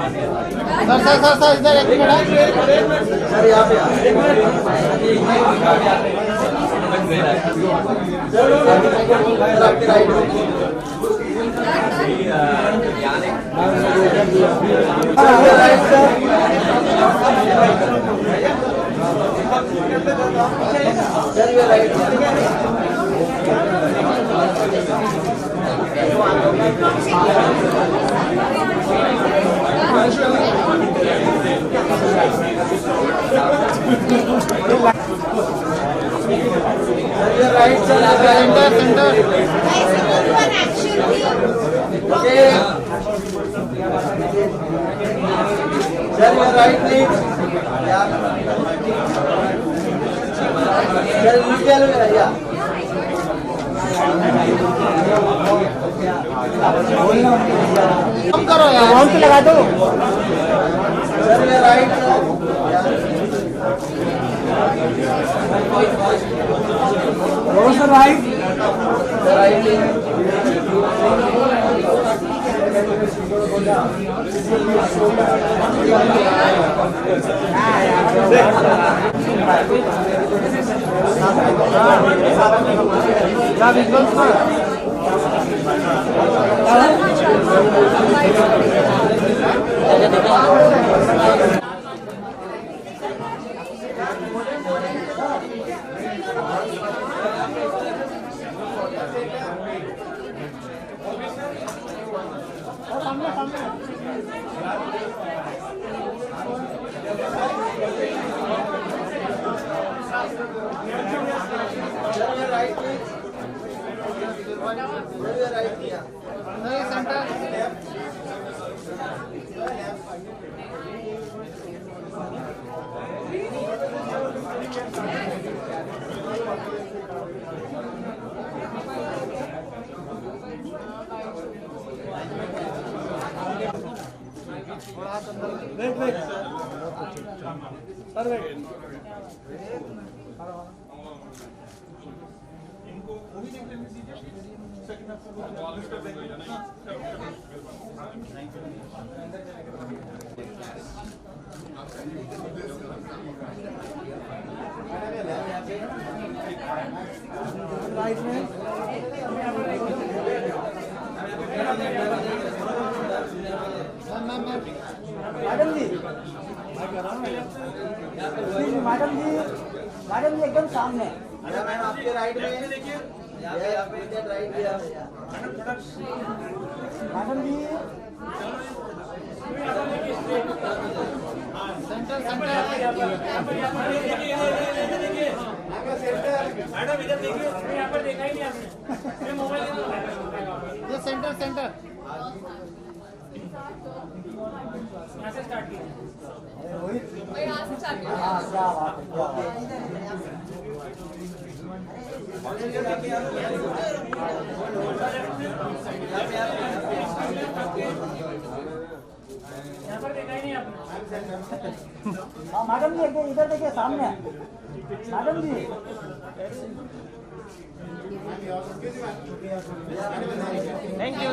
Sir इधर एक minute sir, यहाँ पे right centre okay sir right please sir नीचे लो या कम करो यार राउंड पे लगा दो sir right sir right wait sir wait इनको वो भी देख लेने दीजिए सेकंड में पॉलिश कर देंगे ना राइट में मैडम जी एकदम सामने मैम आपके राइट में यहाँ पे राइट मैडम जी सेंटर मैडम इधर देखिए यहाँ पर देखा ही नहीं आपने मोबाइल ये सेंटर यहाँ से स्टार्ट किया यहाँ से स्टार्ट किया यहाँ पर देखा ही नहीं आपने मैडम जी इधर देखिए सामने मैडम जी थैंक यू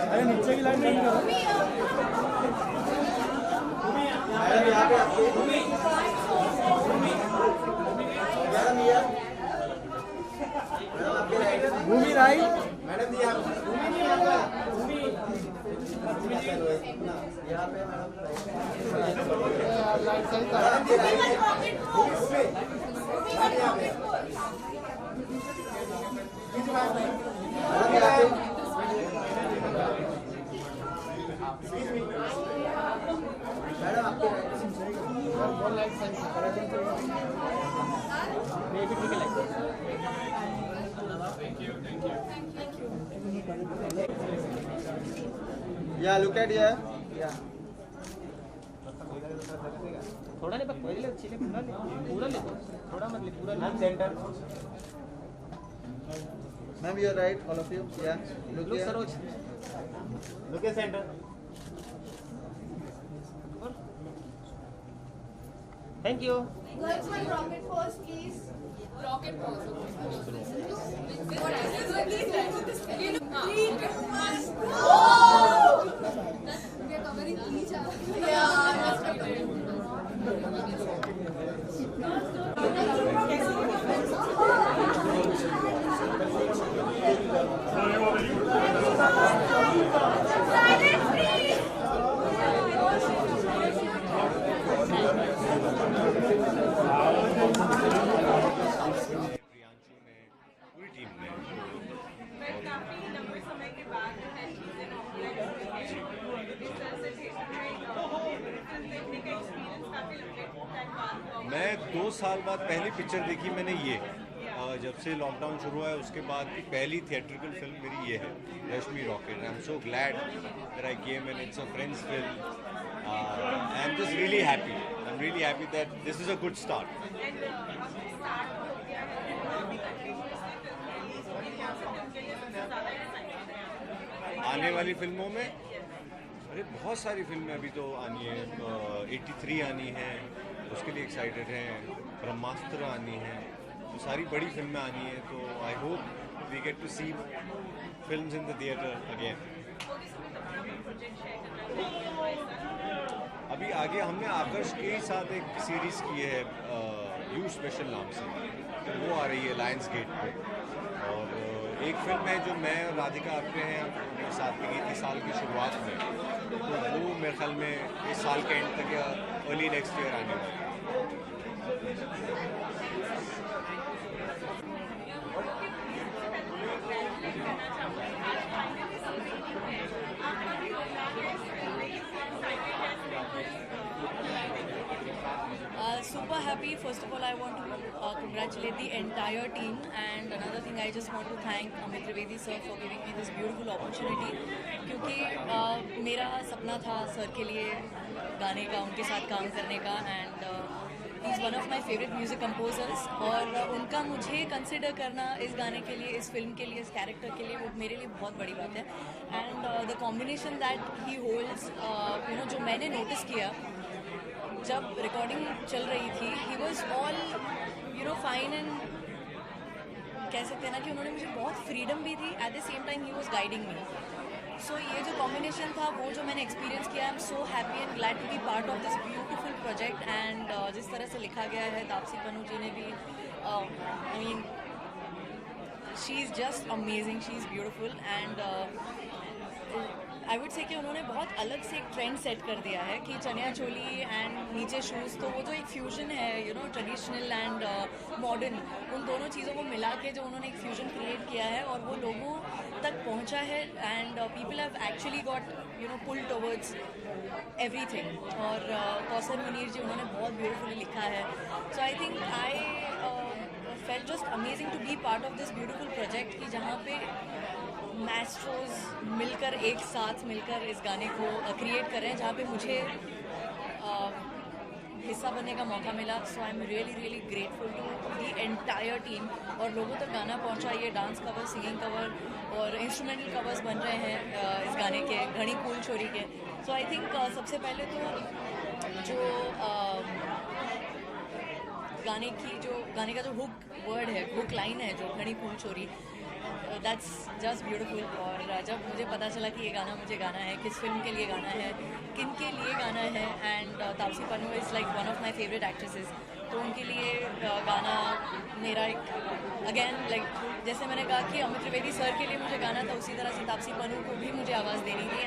अरे नीचे की लाइन नहीं करो भूमि राइट मैडम जी यहाँ पे मैडम आपके या लुक एट या थोड़ा नहीं पहले ले पूरा ले थोड़ा मत ले पूरा ma'am center ma'am you are right all of you yeah look Saroj look at center thank you Girls, one rocket pose, please. Rocket pose. मैं 2 साल बाद पहली पिक्चर देखी मैंने ये, जब से लॉकडाउन शुरू हुआ है उसके बाद की पहली थिएट्रिकल फिल्म मेरी ये है, Rashmi rocket. I am so glad that I came and it's a friends film. I am just really happy, I am really happy that this is a good start. आने वाली फिल्मों में अरे बहुत सारी फिल्में अभी तो आनी है, 83 आनी है, उसके लिए एक्साइटेड हैं, ब्रह्मास्त्र आनी है, तो सारी बड़ी फिल्में आनी है, तो I hope we get to see films in the theatre again. अभी आगे हमने आकर्ष के ही साथ एक सीरीज़ की है यू स्पेशल नाम से, तो वो आ रही है लायंस गेट पे, और एक फिल्म है जो मैं और राधिका आप्टे हैं साथ में गई थी साल की शुरुआत में, तो वो मेरे ख्याल में इस साल के एंड तक या अर्ली नेक्स्ट ईयर आने वाली है। Super happy. First of all, I want to congratulate the entire team, and another thing, I just want to thank Amit Trivedi sir for giving me this beautiful opportunity. क्योंकि मेरा सपना था sir के लिए गाने का, उनके साथ काम करने का, and he is one of my favourite music composers, और उनका मुझे कंसिडर करना इस गाने के लिए, इस फिल्म के लिए, इस कैरेक्टर के लिए, वो मेरे लिए बहुत बड़ी बात है। And the combination that he holds, जो मैंने नोटिस किया जब रिकॉर्डिंग चल रही थी, he was all fine, and कह सकते हैं ना कि उन्होंने मुझे बहुत फ्रीडम भी दी, at the same time he was guiding me. So ये जो कॉम्बिनेशन था, वो जो मैंने एक्सपीरियंस किया, I am so happy and glad to be part of this beautiful project. And जिस तरह से लिखा गया है, तापसी पन्नू जी ने भी, I mean she is just amazing, she is beautiful, and I would say कि उन्होंने बहुत अलग से एक ट्रेंड सेट कर दिया है कि चनिया चोली एंड नीचे शूज़, तो वो जो एक फ्यूजन है, ट्रेडिशनल एंड मॉडर्न, उन दोनों चीज़ों को मिला के जो उन्होंने एक फ्यूजन क्रिएट किया है, और वो लोगों तक पहुंचा है, and people have actually got pull towards everything. और कौसर मुनीर जी, उन्होंने बहुत ब्यूटीफुली लिखा है। So I think I felt just amazing to be part of this beautiful project, कि जहाँ पे मैस्ट्रोज मिलकर, एक साथ मिलकर इस गाने को क्रिएट कर रहे हैं, जहाँ पे मुझे हिस्सा बनने का मौका मिला। So I am really really grateful to the entire team, और लोगों तक गाना पहुँचा। ये डांस कवर, सिंगिंग कवर और इंस्ट्रूमेंटल कवर्स बन रहे हैं इस गाने के, घड़ी फूल छोरी के। सो आई थिंक सबसे पहले तो जो गाने का जो हुक वर्ड है, हुक लाइन है, जो घड़ी फूल छोरी, दैट्स जस्ट ब्यूटीफुल। और जब मुझे पता चला कि ये गाना मुझे गाना है, किस फिल्म के लिए गाना है, किन के लिए गाना है, and Taapsee Pannu is like one of my favourite actresses, तो उनके लिए गाना मेरा एक, अगेन लाइक जैसे मैंने कहा कि अमित त्रिवेदी सर के लिए मुझे गाना था, उसी तरह से तापसी पन्नू को भी मुझे आवाज़ देनी थी,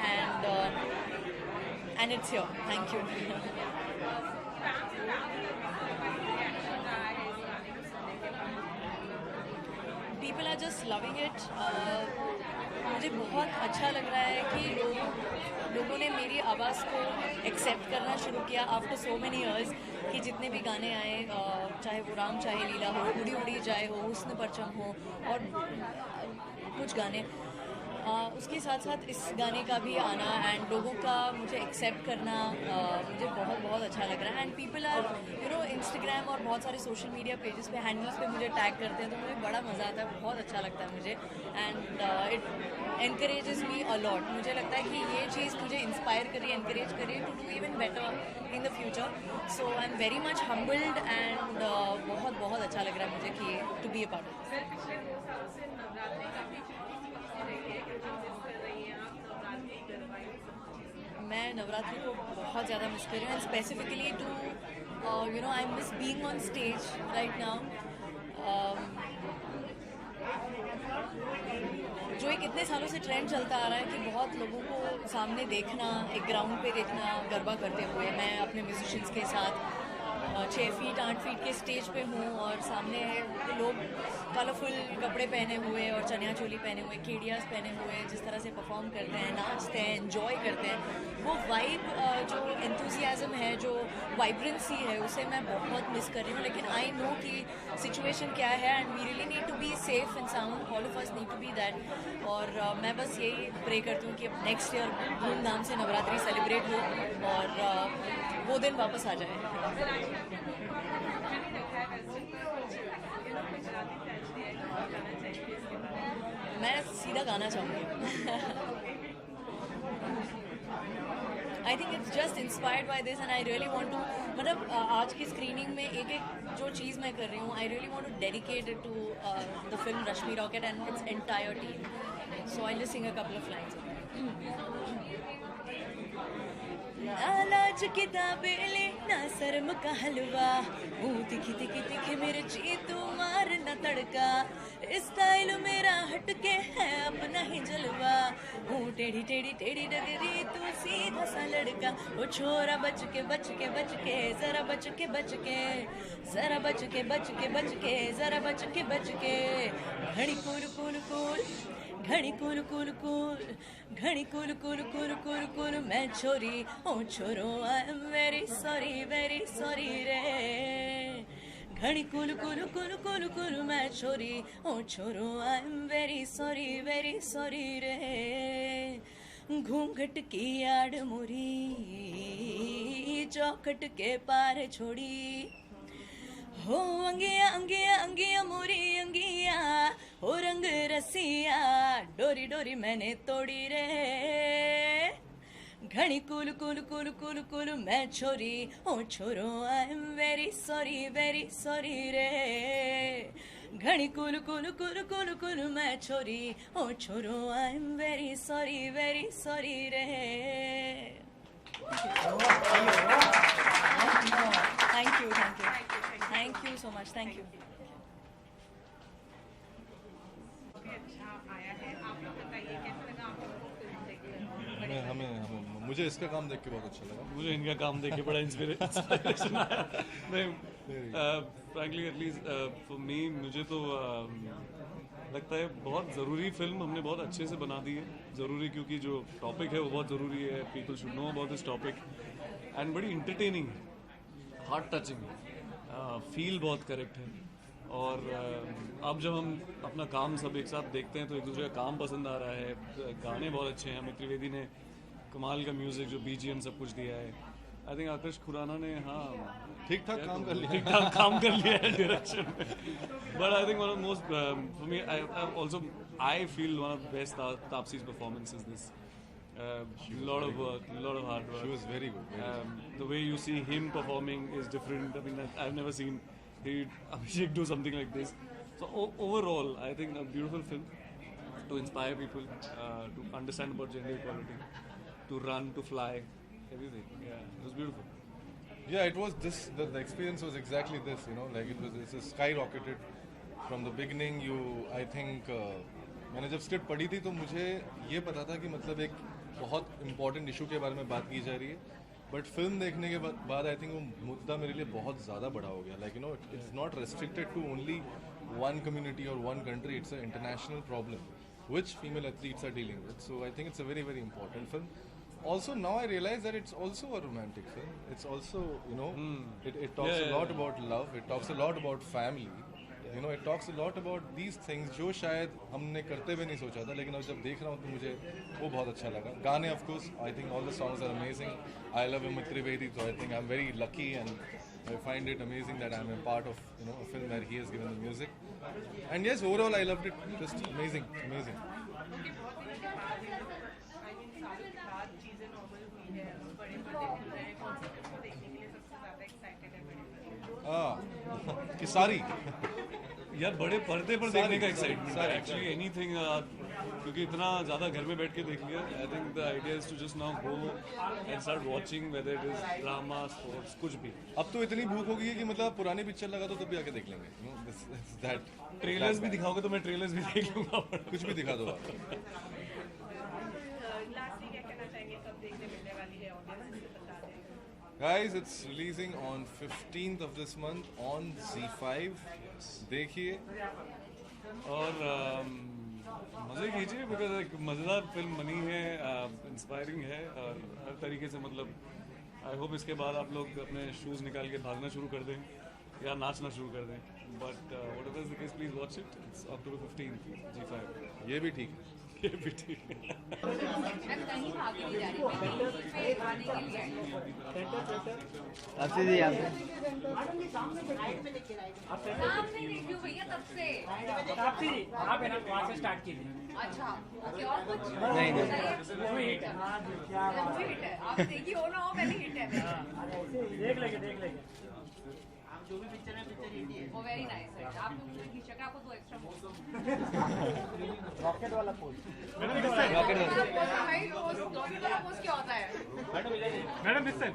and it's your, thank you. People are just loving it. मुझे बहुत अच्छा लग रहा है कि लोगों ने मेरी आवाज़ को एक्सेप्ट करना शुरू किया आफ्टर सो मेनी ईयर्स, कि जितने भी गाने आए, चाहे वो राम चाहे लीला हो, उड़ी उड़ी जाए हो, हुस्न परचम हो, और कुछ गाने, उसके साथ साथ इस गाने का भी आना, एंड लोगों का मुझे एक्सेप्ट करना, मुझे बहुत बहुत अच्छा लग रहा है। एंड पीपल आर इंस्टाग्राम और बहुत सारे सोशल मीडिया पेजेस पे, हैंडल्स पे मुझे टैग करते हैं, तो मुझे बड़ा मज़ा आता है, बहुत अच्छा लगता है मुझे, and it encourages me a lot. मुझे लगता है कि ये चीज़ मुझे इंस्पायर करी, एनकरेज करी to do even better in the future. So I am very much humbled, and बहुत बहुत अच्छा लग रहा है मुझे कि to be a part of this. Sir पिछले 2 सालों से नवरात्रि काफी चुनौती रही है, कितना मिस कर रही हैं आप नवरात्रि गरबा ये सब चीज़ें? मैं नवरात्रि को बहुत ज़्यादा मिस कर रही हूँ and specifically to you know I miss being on stage right now. जो एक इतने सालों से ट्रेंड चलता आ रहा है कि बहुत लोगों को सामने देखना, एक ग्राउंड पे देखना गरबा करते हुए, मैं अपने म्यूजिशियंस के साथ 6 फीट 8 फीट के स्टेज पे हूँ और सामने लोग कलरफुल कपड़े पहने हुए और चनिया चोली पहने हुए, केडियास पहने हुए जिस तरह से परफॉर्म करते हैं, नाचते हैं, एंजॉय करते हैं, वो वाइब जो एंथुजियाज्म है, जो वाइब्रेंसी है, उसे मैं बहुत मिस कर रही हूँ। लेकिन आई नो कि सिचुएशन क्या है and we really need to be safe and sound, all of us need to be that. और मैं बस यही प्रे करती हूँ कि अब नेक्स्ट ईयर धूमधाम से नवरात्रि सेलिब्रेट हो और वो दिन वापस आ जाए। मैं सीधा गाना चाहूँगी। I think it's just inspired by this and I really want to, मतलब आज की स्क्रीनिंग में एक एक जो चीज़ मैं कर रही हूँ, I really want to dedicate it to the film Rashmi Rocket and its entire team. So I just sing a couple of lines. ना लाज किताबें ले ना शर्म का हलवा, मुँह तिखी तिखी तिखी मेरे जी तू मार न तड़का, स्टाइल मेरा हटके है अपना ही जलवा, मुँह टेढ़ी टेढ़ी टेढ़ी डगरी तू सीधा सा लड़का, वो छोरा बच के बच के बच के जरा बच के बच के जरा बच के बच के बच के जरा बच के बच के, घड़ी कूल कूल कूल घड़ी कूल कूल कूल घड़ी cool cool cool cool cool, मैं छोरी ओ छोरो आई एम वेरी सॉरी रे, घड़ी cool cool cool cool cool, मैं छोरी ओ छोरो आई एम वेरी सॉरी रे, घूंघट की आड़ मोरी चौखट के पार छोड़ी, हो अंगिया अंगिया अंगिया मोरी अंगिया, हो रंग रसिया डोरी डोरी मैंने तोड़ी रे, घड़ी cool cool cool cool cool, मैं छोरी ओ छोरो आई एम वेरी सॉरी रे, घड़ी cool cool cool cool cool, मैं छोरी ओ छोरो आई एम वेरी सॉरी रे। Thank you so much. Thank you. अच्छा आया है, आप लोग बताइए कैसा लगा आप लोगों को फिल्म देखकर? हमें मुझे इसका काम देख के बहुत अच्छा लगा। मुझे इनका काम देख के बड़ा इंस्पिरेशन आया। नहीं, फ्रैंकली एटलीस्ट फॉर मी, मुझे तो लगता है बहुत ज़रूरी फिल्म हमने बहुत अच्छे से बना दी है। ज़रूरी क्योंकि जो टॉपिक है वो बहुत ज़रूरी है, people should know about this topic, and बड़ी इंटरटेनिंग है, हार्ट टचिंग है, फील बहुत करेक्ट है। और अब जब हम अपना काम सब एक साथ देखते हैं तो एक दूसरे का काम पसंद आ रहा है, गाने बहुत अच्छे हैं, अमित त्रिवेदी ने कमाल का म्यूज़िक, जो बीजीएम सब कुछ दिया है। आई थिंक आकर्ष खुराना ने ठीक ठाक काम कर लिया, ठीक ठाक काम कर लिया है डायरेक्शन में। But I think one of most for me, I also I feel one of best Taapsee's performance is this. Lot of work, lot of hard work. She was very good. The way you see him performing is different. I mean, I've never seen Abhishek do something like this. So overall, I think a beautiful film to inspire people, to understand about gender equality, to run, to fly, everything. Yeah, it was beautiful. Yeah, it was this. The experience was exactly this. You know, like it's skyrocketed from the beginning. I think मैंने जब script पढ़ी थी तो मुझे ये पता था कि मतलब एक बहुत इंपॉर्टेंट इशू के बारे में बात की जा रही है, बट फिल्म देखने के बाद आई थिंक वो मुद्दा मेरे लिए बहुत ज़्यादा बड़ा हो गया। Like you know, it's not restricted to only one community और one country, it's a international problem which female athletes are dealing with. So I think it's a very important film. Also now I realize that it's also a romantic film. It's also, you know, it talks a lot about love. It talks a lot about family. You know, it talks a lot about these things जो शायद हमने करते हुए नहीं सोचा था, लेकिन अब जब देख रहा हूँ तो मुझे वो बहुत अच्छा लगा। गाने of course, I think all the songs are amazing. I love Amit Trivedi, so I think I'm very lucky and I find it amazing that I'm a part of, you know, a film where he has given the music. And yes, overall I loved it. Just amazing. क्योंकि बहुत दिनों के बाद I mean सालों के बाद चीज़ें normal हुई है, बड़े पर्दे खुल रहे हैं, कौन सी फिल्म को देखने के लिए सबसे ज़्यादा एक्साइटेड है बड़े पर्दे? कि सारी यार बड़े पर्दे पर देखने का एक्साइटमेंट है एक्चुअली एनीथिंग, क्योंकि इतना ज़्यादा घर में बैठ के देख लिया. I think the idea is to just now go and start watching whether it is drama, sports, कुछ भी. अब तो इतनी भूख हो गई है कि मतलब पुरानी पिक्चर लगा तो तब भी आके देख लेंगे. दैट ट्रेलर्स भी दिखाओगे तो मैं ट्रेलर्स भी देख लूंगा. कुछ भी दिखा दो आप. लास्टली क्या कहना चाहेंगे, कब देखने मिलने वाली है ऑडियंस, इसे बता दें. Guys, it's releasing on 15th of this month on Z5. देखिए और मज़े कीजिए बिकॉज एक मज़ेदार फिल्म बनी है, इंस्पायरिंग है और हर तरीके से मतलब आई होप इसके बाद आप लोग अपने शूज़ निकाल के भागना शुरू कर दें या नाचना शुरू कर दें. But what ever is the case please watch it. It's October 15th G5. ये भी ठीक है. ये भी ठीक है. कहीं भागे नहीं जा रही, मैं पे आने के लिए आई हूँ. आपसे जी यहाँ पे सामने देख रही हूँ भैया तब से. ताप्ती जी आप है ना वहाँ से स्टार्ट कीजिए. अच्छा ओके, और कुछ नहीं, नहीं. मूवी हिट है. क्या बात मूवी हिट है, आप देखी हो ना हो, पहले हिट है. देख लेंगे. वो वेरी नाइस है. आप लोग खींचा के आपको 2 एक्स्ट्रा रॉकेट वाला pose. Rocket height post, rocket वाला पोस्ट क्या होता है? Madam miss set.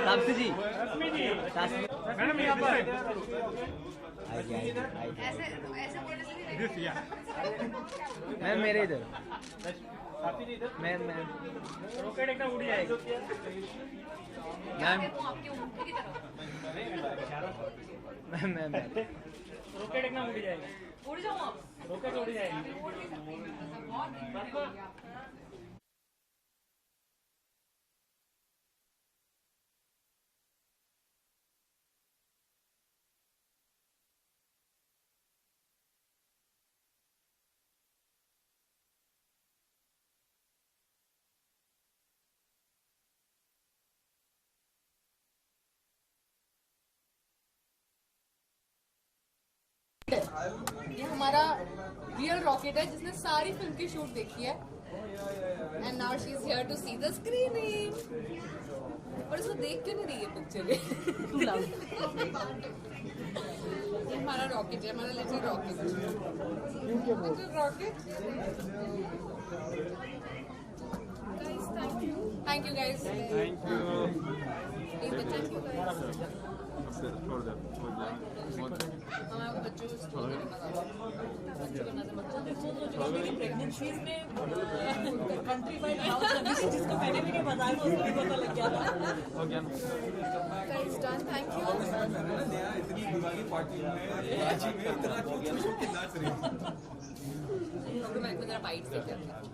Taapsee ji Rashmi ji madam यहाँ पर ऐसे ऐसे बोलने से नहीं देखते. मैम मेरे इधर ताप्ती जी इधर मैम रॉकेट एकदम उड़ जाएगी. क्या देखूं आपके ऊपर की तरफ? मैम रॉकेट एकदम उड़ जाएगी. उड़ जाऊं आप? रॉकेट उड़ जाएगी. उड़ नहीं सकती मैं, मतलब बहुत different हो गया. ये हमारा रियल रॉकेट है जिसने सारी फिल्म की शूट देखी है. And now she is here to see the screening. पर इसको देख क्यों नहीं रही है पिक्चर? ये हमारा रॉकेट है, हमारा little rocket. Little rocket. Thank you guys. Thank you. Thank you guys. हमारे बच्चों को स्कूल में बच्चों का नजर मेरी प्रेगनेंसीज में कंट्री वाइड हाउस अभी से जिसको मैंने भी नहीं बताया तो उसको भी पता लग गया था. Guys done. Thank you. मैं जरा बाइट से करता हूँ.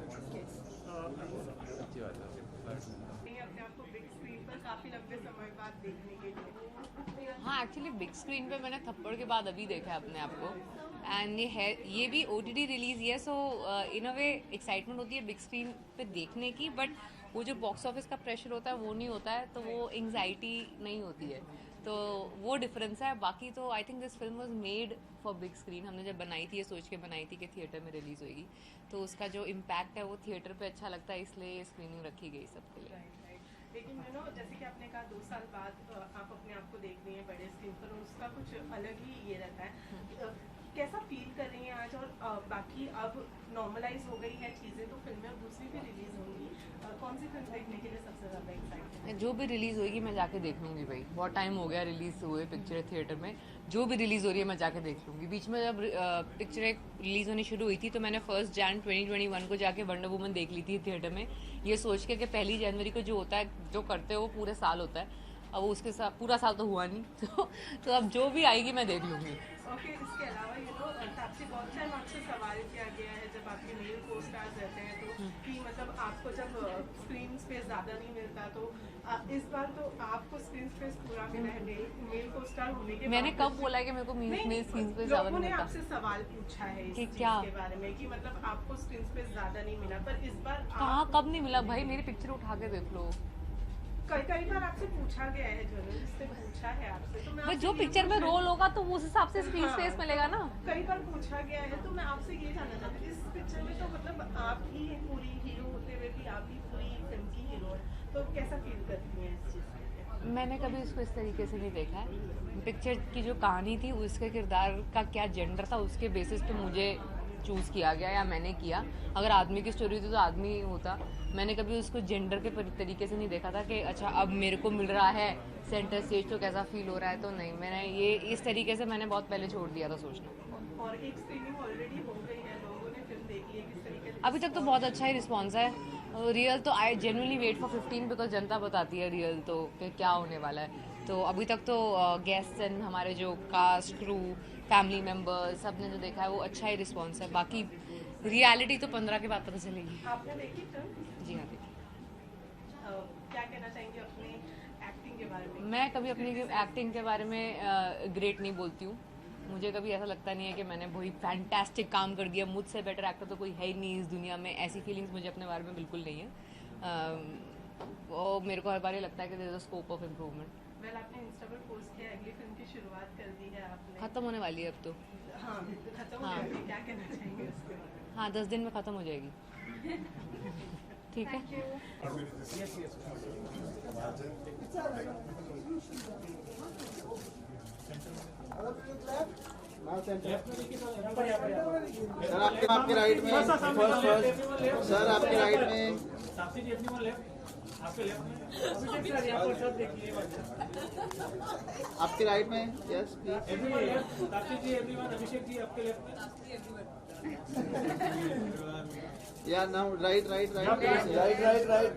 ये अपने आप को बिग स्क्रीन पर काफी लंबे समय बाद देखने के लिए. हाँ एक्चुअली बिग स्क्रीन पे मैंने थप्पड़ के बाद अभी देखा है अपने आप को. एंड ये भी OTT रिलीज ही है, सो इन अ वे एक्साइटमेंट होती है बिग स्क्रीन पे देखने की. बट वो जो बॉक्स ऑफिस का प्रेशर होता है वो नहीं होता है, तो वो एंग्जाइटी नहीं होती है. तो वो डिफरेंस है. बाकी तो I think this film was made for big screen. हमने जब बनाई थी ये सोच के बनाई थी कि थिएटर में रिलीज होगी, तो उसका जो इम्पैक्ट है वो थिएटर पे अच्छा लगता है, इसलिए स्क्रीनिंग रखी गई सबके लिए. लेकिन जैसे कि आपने कहा 2 साल बाद आप अपने आप को देख रही हैं बड़े स्क्रीन पर, और उसका कुछ अलग ही ये रहता है. कैसा फील कर रही हैं आज? और बाकी अब नॉर्मलाइज हो गई है चीज़ें, तो फिल्में अब दूसरी भी रिलीज होंगी. कौन सी फिल्म देखने के लिए सबसे ज़्यादा एक्साइटेड? जो भी रिलीज होगी मैं जाके देख लूंगी भाई. बहुत टाइम हो गया रिलीज हुए पिक्चर थिएटर में. जो भी रिलीज हो रही है मैं जाके देख लूंगी. बीच में जब पिक्चरें रिलीज होनी शुरू हुई थी तो मैंने 1 Jan 2021 को जाके वंडर वुमन देख ली थी थिएटर में, ये सोच के कि 1 जनवरी को जो होता है, जो करते हो वो पूरे साल होता है. अब वो उसके साथ पूरा साल तो हुआ नहीं. तो अब जो भी आएगी मैं देख लूंगी. ओके. इसके अलावा आपसे बहुत टाइम आपसे सवाल किया गया है जब आपके मेल को स्टार्स रहते हैं तो कि मतलब आपको जब स्क्रीन स्पेस ज़्यादा नहीं मिलता, तो इस बार तो आपको स्क्रीन स्पेस पूरा मिला है मेल को स्टार होने के. मैंने कब बोला है कि मेरे को मेल स्क्रीन स्पेस ज़्यादा लोगों नहीं ने मिलता? आपसे सवाल पूछा है इस कि चीज़ क्या? के बारे में कि मतलब आपको स्क्रीन स्पेस ज़्यादा नहीं मिला, पर इस बार कहाँ कब नहीं मिला भाई? मेरी पिक्चर उठा के देख लो. कई बार आपसे पूछा गया है, जर्नलिस्ट ने पूछा है आपसे, तो मैं भाई आपसे जो ये पिक्चर में पूछना- रोल होगा तो उस हिसाब से स्क्रीन हाँ। स्पेस मिलेगा ना. कई बार पूछा गया है, तो मैं आपसे ये जानना चाहती हूँ इस पिक्चर में तो मतलब आप ही पूरी हीरो होते हुए भी आप ही पूरी फिल्म की हीरो है, तो कैसा फील करती हैं इस चीज़ को? मैंने कभी उसको इस तरीके से नहीं देखा है। पिक्चर की जो कहानी थी उसके किरदार का क्या जेंडर था उसके बेसिस पे मुझे चूज़ किया गया या मैंने किया। अगर आदमी की स्टोरी थी तो आदमी होता। मैंने कभी उसको जेंडर के तरीके से नहीं देखा था कि अच्छा अब मेरे को मिल रहा है सेंटर स्टेज तो कैसा फील हो रहा है, तो नहीं, मैंने ये इस तरीके से मैंने बहुत पहले छोड़ दिया था सोचना। और एक स्क्रीनिंग ऑलरेडी हो गई है, लोगों ने फिल्म देख ली है, किस तरीके से? अभी तक तो बहुत अच्छा ही रिस्पॉन्स है। रियल तो I genuinely wait for 15 because जनता बताती है रियल तो कि क्या होने वाला है। तो अभी तक तो गेस्ट एंड हमारे जो कास्ट क्रू फैमिली मेम्बर्स सब ने जो देखा है वो अच्छा ही रिस्पॉन्स है। बाकी रियलिटी तो 15 के बाद पता चलेगी। आपने देखी फिल्म? जी हाँ, देखी। क्या कहना चाहेंगे अपने एक्टिंग के बारे में? मैं कभी अपनी एक्टिंग के बारे में ग्रेट नहीं बोलती हूँ। मुझे कभी ऐसा लगता नहीं है कि मैंने वही फैंटास्टिक काम कर दिया, मुझसे बेटर एक्टर तो कोई है ही नहीं इस दुनिया में। ऐसी फीलिंग्स मुझे अपने बारे में बिल्कुल नहीं है। वो मेरे को हर बार ये लगता है कि there is a scope of improvement. Well, आपने इंस्टा पर पोस्ट किया, अगली फिल्म की शुरुआत कर दी है आपने। खत्म होने वाली है अब तो। हाँ, खत्म हो गई। क्या कहना चाहेंगे उसके बारे में? हाँ, 10 दिन में ख़त्म हो जाएगी। ठीक है। सर आपके राइट में सर आपके राइट में तापसी जी अपनी लेफ्ट, आपके लेफ्ट में अभिषेक सर यहाँ पर सब देखिए, आपके राइट में yes please. Everyone left, Taapsee ji everyone, Abhishek ji आपके लेफ्ट में। Yeah now right right right right right right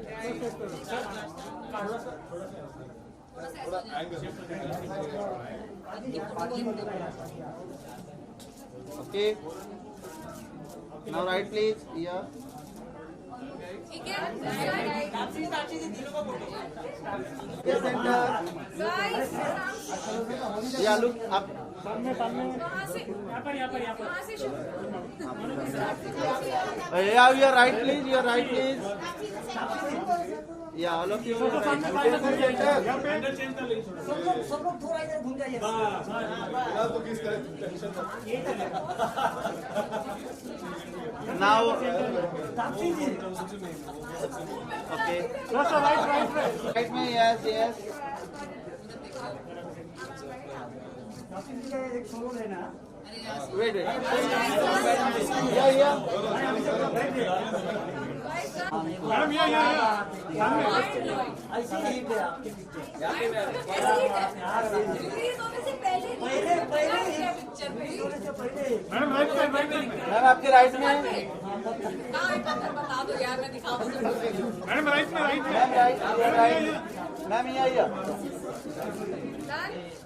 थोड़ा okay now right please. Yeah ठीक है। या लुक आप सामने सामने यहाँ पर या राइट प्लीज, या राइट प्लीज। या ऑल ऑफ यू सब लोग थोड़ा इधर घूम जाइए। नाउ तापसी जी ओके राइट में यस यस। तापसी जी का एक सोलो लेना। वेट या मैडम ऐसे ही पे आपके मैम आपके राइट में। बता दो यार, मैं दिखा दूँ। मैडम राइट में मैम राइट मैम ये आइए। Done?